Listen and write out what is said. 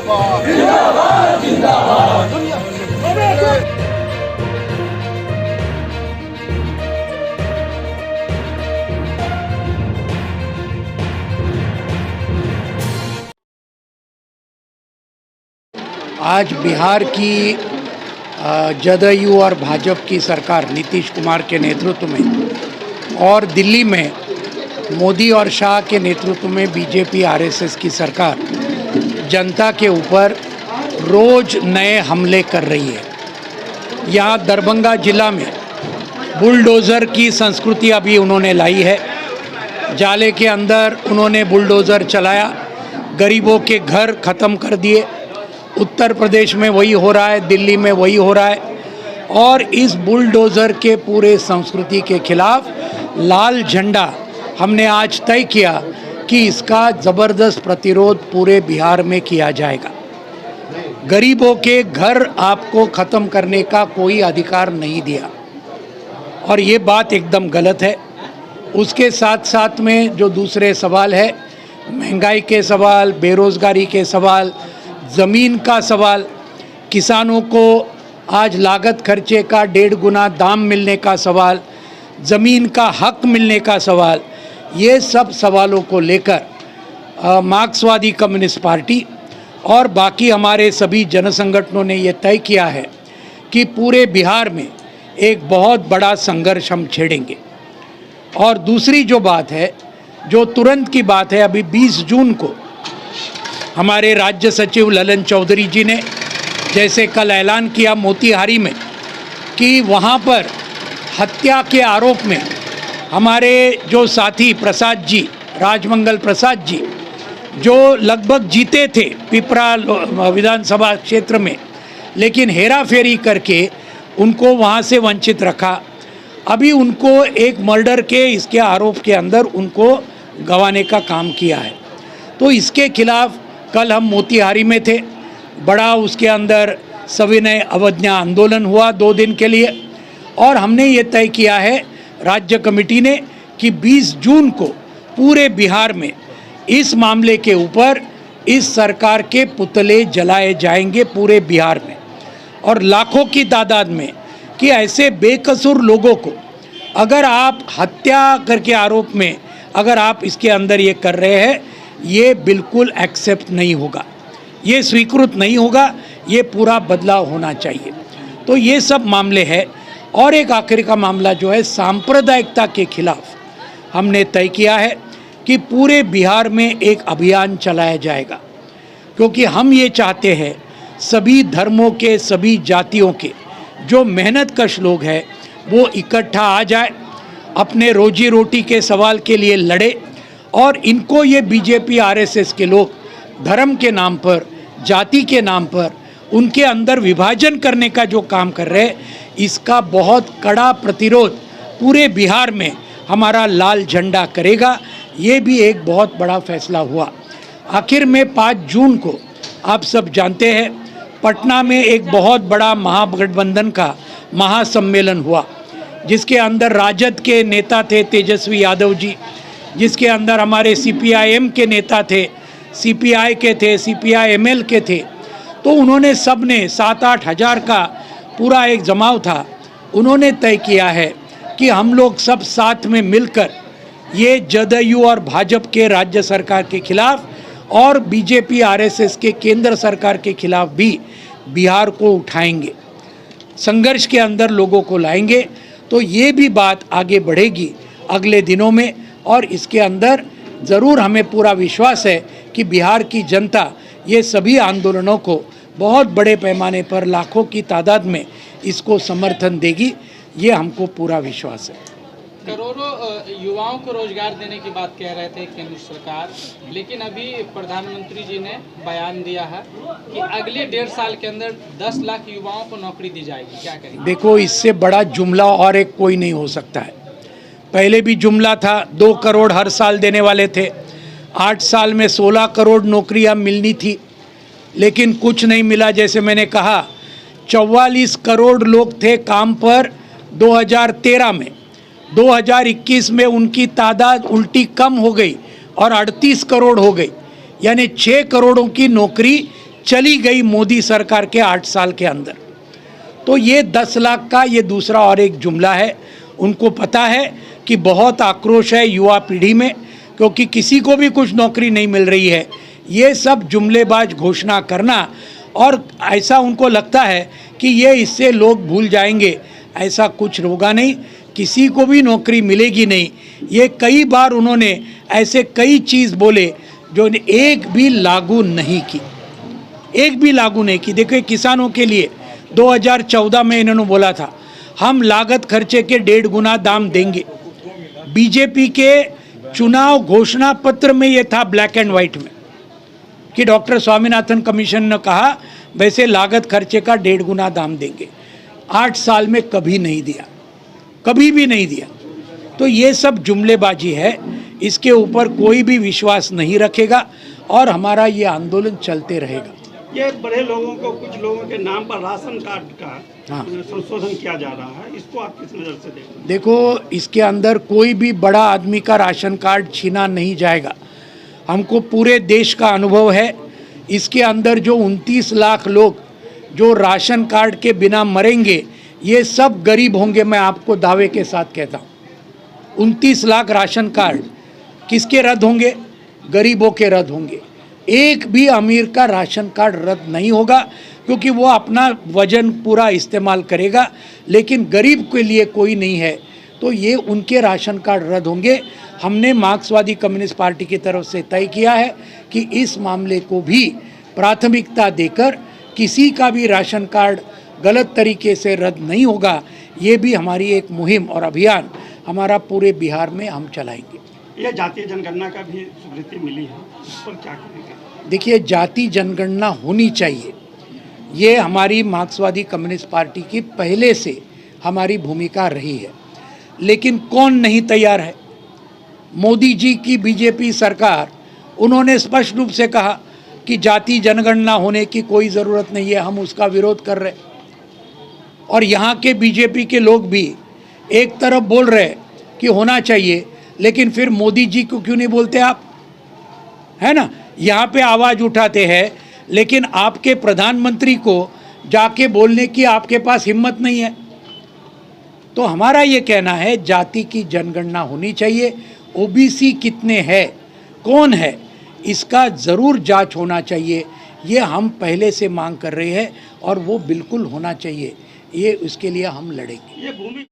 जिंदाबाद जिंदाबाद जिंदाबाद। आज बिहार की जदयू और भाजपा की सरकार नीतीश कुमार के नेतृत्व में और दिल्ली में मोदी और शाह के नेतृत्व में बीजेपी आरएसएस की सरकार जनता के ऊपर रोज नए हमले कर रही है। यहाँ दरभंगा जिला में बुलडोज़र की संस्कृति अभी उन्होंने लाई है। जाले के अंदर उन्होंने बुलडोज़र चलाया, गरीबों के घर ख़त्म कर दिए। उत्तर प्रदेश में वही हो रहा है, दिल्ली में वही हो रहा है। और इस बुलडोज़र के पूरे संस्कृति के खिलाफ लाल झंडा हमने आज तय किया कि इसका ज़बरदस्त प्रतिरोध पूरे बिहार में किया जाएगा। गरीबों के घर आपको ख़त्म करने का कोई अधिकार नहीं दिया और ये बात एकदम गलत है। उसके साथ साथ में जो दूसरे सवाल है, महंगाई के सवाल, बेरोज़गारी के सवाल, ज़मीन का सवाल, किसानों को आज लागत खर्चे का 1.5 गुना दाम मिलने का सवाल, ज़मीन का हक मिलने का सवाल, ये सब सवालों को लेकर मार्क्सवादी कम्युनिस्ट पार्टी और बाकी हमारे सभी जन संगठनों ने ये तय किया है कि पूरे बिहार में एक बहुत बड़ा संघर्ष हम छेड़ेंगे। और दूसरी जो बात है, जो तुरंत की बात है, अभी 20 जून को हमारे राज्य सचिव ललन चौधरी जी ने जैसे कल ऐलान किया मोतिहारी में कि वहाँ पर हत्या के आरोप में हमारे जो साथी प्रसाद जी, राजमंगल प्रसाद जी, जो लगभग जीते थे पिपरा विधानसभा क्षेत्र में, लेकिन हेरा फेरी करके उनको वहाँ से वंचित रखा। अभी उनको एक मर्डर के इसके आरोप के अंदर उनको गंवाने का काम किया है। तो इसके खिलाफ कल हम मोतिहारी में थे, बड़ा उसके अंदर सविनय अवज्ञा आंदोलन हुआ 2 दिन के लिए। और हमने ये तय किया है राज्य कमेटी ने कि 20 जून को पूरे बिहार में इस मामले के ऊपर इस सरकार के पुतले जलाए जाएंगे पूरे बिहार में। और लाखों की तादाद में कि ऐसे बेकसूर लोगों को अगर आप हत्या करके आरोप में अगर आप इसके अंदर ये कर रहे हैं, ये बिल्कुल एक्सेप्ट नहीं होगा, ये स्वीकृत नहीं होगा, ये पूरा बदलाव होना चाहिए। तो ये सब मामले हैं। और एक आखिरी का मामला जो है सांप्रदायिकता के खिलाफ हमने तय किया है कि पूरे बिहार में एक अभियान चलाया जाएगा, क्योंकि हम ये चाहते हैं सभी धर्मों के, सभी जातियों के जो मेहनतकश लोग हैं वो इकट्ठा आ जाए, अपने रोजी रोटी के सवाल के लिए लड़े। और इनको ये बीजेपी आरएसएस के लोग धर्म के नाम पर, जाति के नाम पर उनके अंदर विभाजन करने का जो काम कर रहे हैं, इसका बहुत कड़ा प्रतिरोध पूरे बिहार में हमारा लाल झंडा करेगा। ये भी एक बहुत बड़ा फैसला हुआ। आखिर में 5 जून को आप सब जानते हैं पटना में एक बहुत बड़ा महागठबंधन का महासम्मेलन हुआ, जिसके अंदर राजद के नेता थे तेजस्वी यादव जी, जिसके अंदर हमारे सीपीआईएम के नेता थे, सीपीआई के थे, सीपीआईएमएल के थे। तो उन्होंने सब ने 7-8 हज़ार का पूरा एक जमाव था। उन्होंने तय किया है कि हम लोग सब साथ में मिलकर ये जदयू और भाजपा के राज्य सरकार के खिलाफ और बीजेपी आरएसएस के केंद्र सरकार के खिलाफ भी बिहार को उठाएंगे, संघर्ष के अंदर लोगों को लाएंगे। तो ये भी बात आगे बढ़ेगी अगले दिनों में। और इसके अंदर ज़रूर हमें पूरा विश्वास है कि बिहार की जनता ये सभी आंदोलनों को बहुत बड़े पैमाने पर लाखों की तादाद में इसको समर्थन देगी, ये हमको पूरा विश्वास है। करोड़ों युवाओं को रोजगार देने की बात कह रहे थे केंद्र सरकार, लेकिन अभी प्रधानमंत्री जी ने बयान दिया है कि अगले 1.5 साल के अंदर 10 लाख युवाओं को नौकरी दी जाएगी। क्या कहेंगे? देखो, इससे बड़ा जुमला और एक कोई नहीं हो सकता है। पहले भी जुमला था, 2 करोड़ हर साल देने वाले थे। 8 साल में 16 करोड़ नौकरियां मिलनी थी, लेकिन कुछ नहीं मिला। जैसे मैंने कहा, 44 करोड़ लोग थे काम पर 2013 में। 2021 में उनकी तादाद उल्टी कम हो गई और 38 करोड़ हो गई, यानी 6 करोड़ों की नौकरी चली गई मोदी सरकार के 8 साल के अंदर। तो ये 10 लाख का ये दूसरा और एक जुमला है। उनको पता है कि बहुत आक्रोश है युवा पीढ़ी में, क्योंकि किसी को भी कुछ नौकरी नहीं मिल रही है। ये सब जुमलेबाज घोषणा करना, और ऐसा उनको लगता है कि ये इससे लोग भूल जाएंगे। ऐसा कुछ होगा नहीं, किसी को भी नौकरी मिलेगी नहीं। ये कई बार उन्होंने ऐसे कई चीज़ बोले जो एक भी लागू नहीं की, एक भी लागू नहीं की। देखिए, किसानों के लिए 2014 में इन्होंने बोला था हम लागत खर्चे के 1.5 गुना दाम देंगे। बीजेपी के चुनाव घोषणा पत्र में ये था ब्लैक एंड वाइट में कि डॉक्टर स्वामीनाथन कमीशन ने कहा वैसे लागत खर्चे का 1.5 गुना दाम देंगे। 8 साल में कभी नहीं दिया, कभी भी नहीं दिया। तो ये सब जुमलेबाजी है, इसके ऊपर कोई भी विश्वास नहीं रखेगा और हमारा ये आंदोलन चलते रहेगा। ये बड़े लोगों को, कुछ लोगों के नाम पर राशन कार्ड का हाँ, संशोधन किया जा रहा है, इसको आप किस नज़र से देखते हैं? देखो, इसके अंदर कोई भी बड़ा आदमी का राशन कार्ड छीना नहीं जाएगा। हमको पूरे देश का अनुभव है। इसके अंदर जो 29 लाख लोग जो राशन कार्ड के बिना मरेंगे, ये सब गरीब होंगे। मैं आपको दावे के साथ कहता हूँ 29 लाख राशन कार्ड किसके रद्द होंगे? गरीबों के रद्द होंगे। एक भी अमीर का राशन कार्ड रद्द नहीं होगा, क्योंकि वो अपना वजन पूरा इस्तेमाल करेगा, लेकिन गरीब के लिए कोई नहीं है। तो ये उनके राशन कार्ड रद्द होंगे। हमने मार्क्सवादी कम्युनिस्ट पार्टी की तरफ से तय किया है कि इस मामले को भी प्राथमिकता देकर किसी का भी राशन कार्ड गलत तरीके से रद्द नहीं होगा। ये भी हमारी एक मुहिम और अभियान हमारा पूरे बिहार में हम चलाएंगे। यह जातीय जनगणना का भी स्वीकृति मिली है, उस पर क्या करेंगे? देखिए, जाति जनगणना होनी चाहिए, ये हमारी मार्क्सवादी कम्युनिस्ट पार्टी की पहले से हमारी भूमिका रही है। लेकिन कौन नहीं तैयार है? मोदी जी की बीजेपी सरकार, उन्होंने स्पष्ट रूप से कहा कि जाति जनगणना होने की कोई ज़रूरत नहीं है, हम उसका विरोध कर रहे। और यहाँ के बीजेपी के लोग भी एक तरफ बोल रहे कि होना चाहिए, लेकिन फिर मोदी जी को क्यों नहीं बोलते आप? है ना, यहाँ पे आवाज़ उठाते हैं, लेकिन आपके प्रधानमंत्री को जाके बोलने की आपके पास हिम्मत नहीं है। तो हमारा ये कहना है जाति की जनगणना होनी चाहिए। ओबीसी कितने हैं, कौन है, इसका ज़रूर जांच होना चाहिए। ये हम पहले से मांग कर रहे हैं और वो बिल्कुल होना चाहिए। ये उसके लिए हम लड़ेंगे। ये भूमि